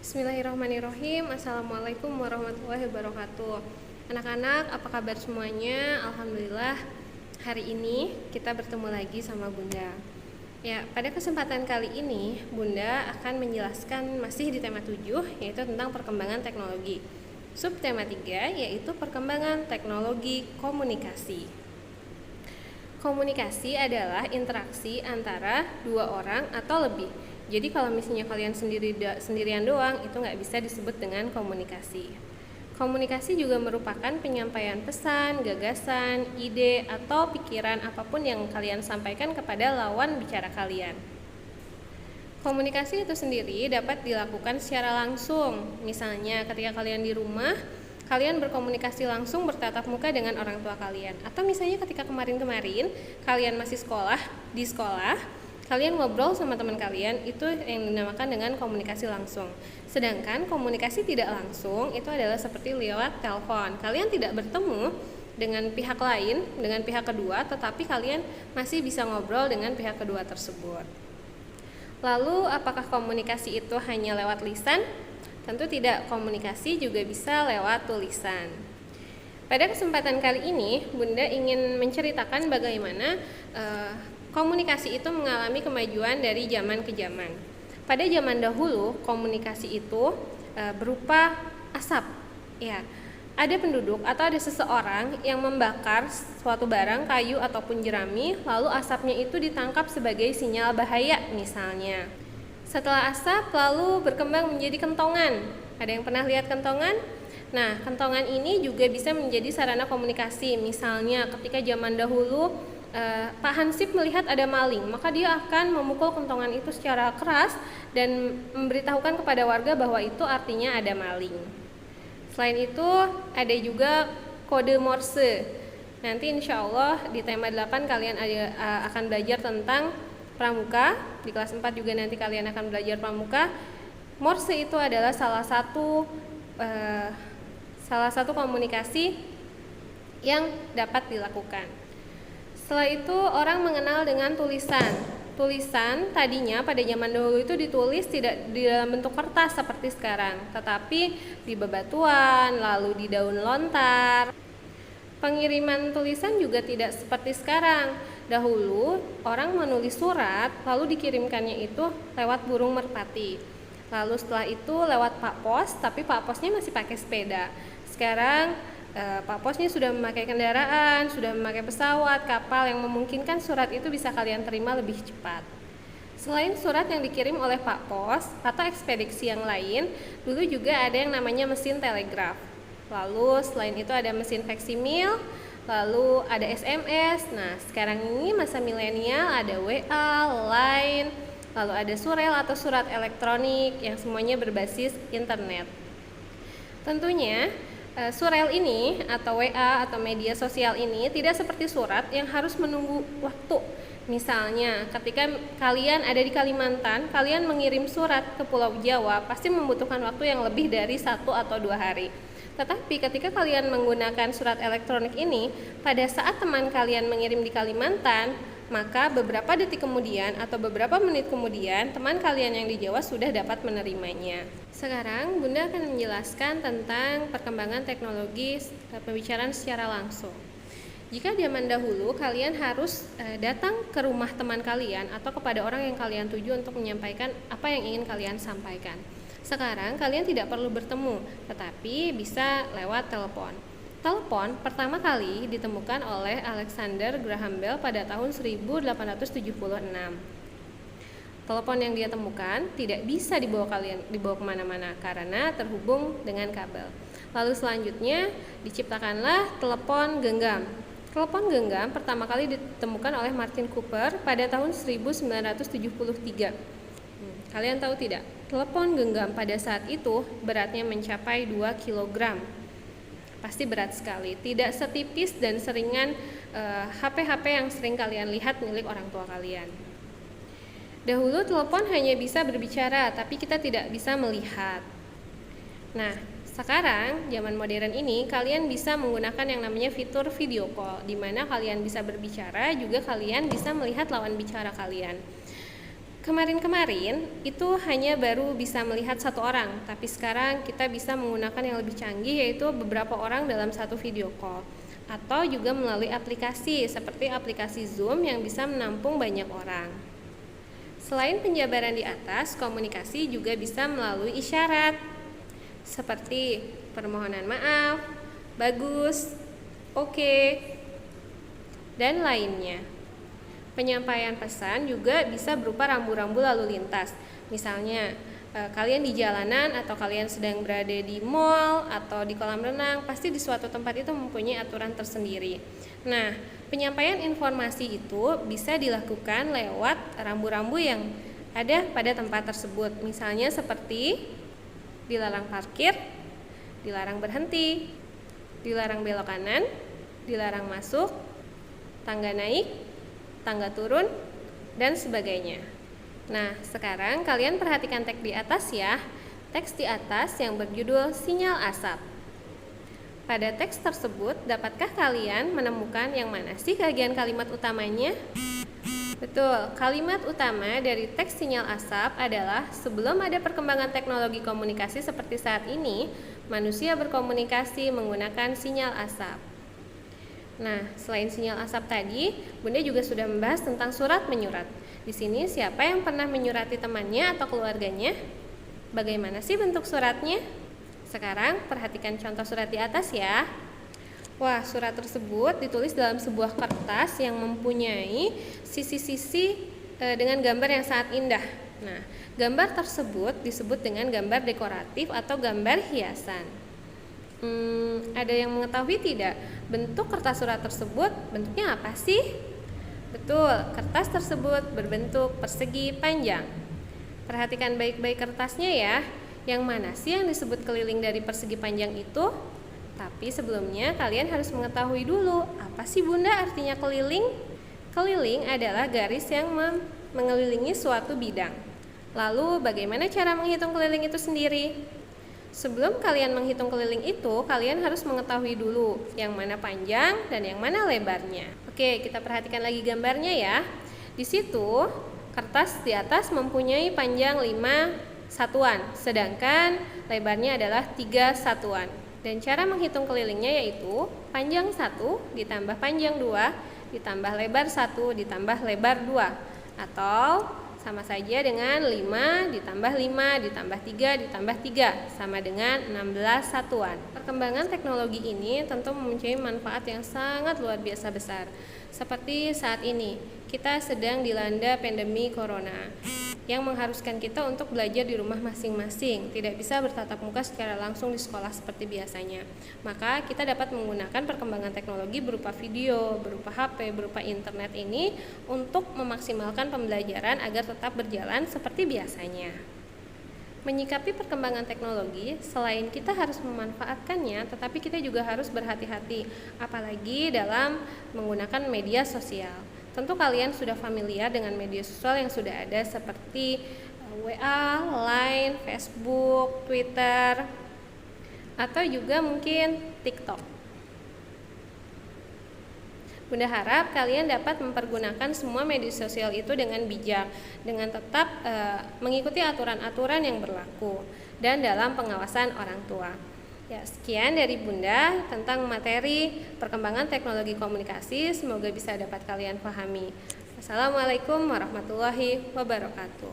Bismillahirrahmanirrahim. Assalamualaikum warahmatullahi wabarakatuh. Anak-anak, apa kabar semuanya? Alhamdulillah, hari ini kita bertemu lagi sama Bunda. Ya, pada kesempatan kali ini Bunda akan menjelaskan masih di tema 7, yaitu tentang perkembangan teknologi. Subtema 3 yaitu perkembangan teknologi komunikasi. Komunikasi adalah interaksi antara dua orang atau lebih. Jadi kalau misalnya kalian sendirian doang, itu nggak bisa disebut dengan komunikasi. Komunikasi juga merupakan penyampaian pesan, gagasan, ide, atau pikiran apapun yang kalian sampaikan kepada lawan bicara kalian. Komunikasi itu sendiri dapat dilakukan secara langsung. Misalnya ketika kalian di rumah, kalian berkomunikasi langsung bertatap muka dengan orang tua kalian. Atau misalnya ketika kemarin-kemarin kalian masih di sekolah, kalian ngobrol sama teman kalian, itu yang dinamakan dengan komunikasi langsung. Sedangkan komunikasi tidak langsung itu adalah seperti lewat telepon. Kalian tidak bertemu dengan pihak lain, dengan pihak kedua, tetapi kalian masih bisa ngobrol dengan pihak kedua tersebut. Lalu apakah komunikasi itu hanya lewat lisan? Tentu tidak, komunikasi juga bisa lewat tulisan. Pada kesempatan kali ini, Bunda ingin menceritakan bagaimana komunikasi itu mengalami kemajuan dari zaman ke zaman. Pada zaman dahulu, komunikasi itu berupa asap. Ya, ada penduduk atau ada seseorang yang membakar suatu barang, kayu ataupun jerami, lalu asapnya itu ditangkap sebagai sinyal bahaya misalnya. Setelah asap lalu berkembang menjadi kentongan. Ada yang pernah lihat kentongan? Nah, kentongan ini juga bisa menjadi sarana komunikasi. Misalnya ketika zaman dahulu Pak Hansip melihat ada maling, maka dia akan memukul kentongan itu secara keras dan memberitahukan kepada warga bahwa itu artinya ada maling. Selain itu ada juga kode Morse. Nanti insya Allah di tema 8 kalian akan belajar tentang pramuka. Di kelas 4 juga nanti kalian akan belajar pramuka. Morse itu adalah salah satu komunikasi yang dapat dilakukan. Setelah itu orang mengenal dengan tulisan. Tulisan tadinya pada zaman dahulu itu ditulis tidak di dalam bentuk kertas seperti sekarang, tetapi di bebatuan, lalu di daun lontar. Pengiriman tulisan juga tidak seperti sekarang. Dahulu orang menulis surat lalu dikirimkannya itu lewat burung merpati. Lalu setelah itu lewat Pak Pos, tapi Pak Posnya masih pakai sepeda. Sekarang Pak Posnya sudah memakai kendaraan, sudah memakai pesawat, kapal yang memungkinkan surat itu bisa kalian terima lebih cepat. Selain surat yang dikirim oleh Pak Pos atau ekspedisi yang lain, dulu juga ada yang namanya mesin telegraf. Lalu selain itu ada mesin faksimil, lalu ada SMS. Nah, sekarang ini masa milenial ada WA, Line, lalu ada surel atau surat elektronik yang semuanya berbasis internet. Tentunya surel ini atau WA atau media sosial ini tidak seperti surat yang harus menunggu waktu. Misalnya ketika kalian ada di Kalimantan, kalian mengirim surat ke Pulau Jawa pasti membutuhkan waktu yang lebih dari 1 atau 2 hari. Tetapi ketika kalian menggunakan surat elektronik ini, pada saat teman kalian mengirim di Kalimantan, maka beberapa detik kemudian atau beberapa menit kemudian teman kalian yang di Jawa sudah dapat menerimanya. Sekarang Bunda akan menjelaskan tentang perkembangan teknologi pembicaraan secara langsung. Jika zaman dahulu kalian harus datang ke rumah teman kalian atau kepada orang yang kalian tuju untuk menyampaikan apa yang ingin kalian sampaikan. Sekarang kalian tidak perlu bertemu, tetapi bisa lewat telepon. Telepon pertama kali ditemukan oleh Alexander Graham Bell pada tahun 1876. Telepon yang dia temukan tidak bisa dibawa kemana-mana karena terhubung dengan kabel. Lalu selanjutnya diciptakanlah telepon genggam. Telepon genggam pertama kali ditemukan oleh Martin Cooper pada tahun 1973. Kalian tahu tidak? Telepon genggam pada saat itu beratnya mencapai 2 kg. Pasti berat sekali, tidak setipis dan seringan HP-HP yang sering kalian lihat milik orang tua kalian. Dahulu telepon hanya bisa berbicara, tapi kita tidak bisa melihat. Nah, sekarang zaman modern ini kalian bisa menggunakan yang namanya fitur video call, di mana kalian bisa berbicara, juga kalian bisa melihat lawan bicara kalian. Kemarin-kemarin itu hanya baru bisa melihat satu orang, tapi sekarang kita bisa menggunakan yang lebih canggih, yaitu beberapa orang dalam satu video call, atau juga melalui aplikasi seperti aplikasi Zoom yang bisa menampung banyak orang. Selain penjabaran di atas, komunikasi juga bisa melalui isyarat seperti permohonan maaf, bagus, oke, dan lainnya. Penyampaian pesan juga bisa berupa rambu-rambu lalu lintas. Misalnya, kalian di jalanan atau kalian sedang berada di mall atau di kolam renang, pasti di suatu tempat itu mempunyai aturan tersendiri. Nah, penyampaian informasi itu bisa dilakukan lewat rambu-rambu yang ada pada tempat tersebut. Misalnya seperti dilarang parkir, dilarang berhenti, dilarang belok kanan, dilarang masuk, tangga naik, tangga turun, dan sebagainya. Nah, sekarang kalian perhatikan teks di atas ya. Teks di atas yang berjudul sinyal asap. Pada teks tersebut, dapatkah kalian menemukan yang mana sih bagian kalimat utamanya? Betul, kalimat utama dari teks sinyal asap adalah sebelum ada perkembangan teknologi komunikasi seperti saat ini, manusia berkomunikasi menggunakan sinyal asap. Nah, selain sinyal asap tadi, Bunda juga sudah membahas tentang surat menyurat. Di sini siapa yang pernah menyurati temannya atau keluarganya? Bagaimana sih bentuk suratnya? Sekarang perhatikan contoh surat di atas ya. Wah, surat tersebut ditulis dalam sebuah kertas yang mempunyai sisi-sisi dengan gambar yang sangat indah. Nah, gambar tersebut disebut dengan gambar dekoratif atau gambar hiasan. Ada yang mengetahui tidak bentuk kertas surat tersebut bentuknya apa sih? Betul, kertas tersebut berbentuk persegi panjang. Perhatikan baik-baik kertasnya ya. Yang mana sih yang disebut keliling dari persegi panjang itu? Tapi sebelumnya kalian harus mengetahui dulu, apa sih Bunda artinya keliling? Keliling adalah garis yang mengelilingi suatu bidang. Lalu bagaimana cara menghitung keliling itu sendiri? Sebelum kalian menghitung keliling itu, kalian harus mengetahui dulu yang mana panjang dan yang mana lebarnya. Oke, kita perhatikan lagi gambarnya ya. Di situ, kertas di atas mempunyai panjang 5 satuan, sedangkan lebarnya adalah 3 satuan. Dan cara menghitung kelilingnya yaitu panjang 1 ditambah panjang 2 ditambah lebar 1 ditambah lebar 2, atau sama saja dengan 5 ditambah 5 ditambah 3 ditambah 3 sama dengan 16 satuan. Perkembangan teknologi ini tentu mempunyai manfaat yang sangat luar biasa besar. Seperti saat ini, kita sedang dilanda pandemi corona yang mengharuskan kita untuk belajar di rumah masing-masing, tidak bisa bertatap muka secara langsung di sekolah seperti biasanya. Maka kita dapat menggunakan perkembangan teknologi berupa video, berupa HP, berupa internet ini untuk memaksimalkan pembelajaran agar tetap berjalan seperti biasanya. Menyikapi perkembangan teknologi, selain kita harus memanfaatkannya, tetapi kita juga harus berhati-hati, apalagi dalam menggunakan media sosial. Tentu kalian sudah familiar dengan media sosial yang sudah ada seperti WA, Line, Facebook, Twitter, atau juga mungkin TikTok. Bunda harap kalian dapat mempergunakan semua media sosial itu dengan bijak, dengan tetap mengikuti aturan-aturan yang berlaku dan dalam pengawasan orang tua. Ya, sekian dari Bunda tentang materi perkembangan teknologi komunikasi, semoga bisa dapat kalian pahami. Assalamualaikum warahmatullahi wabarakatuh.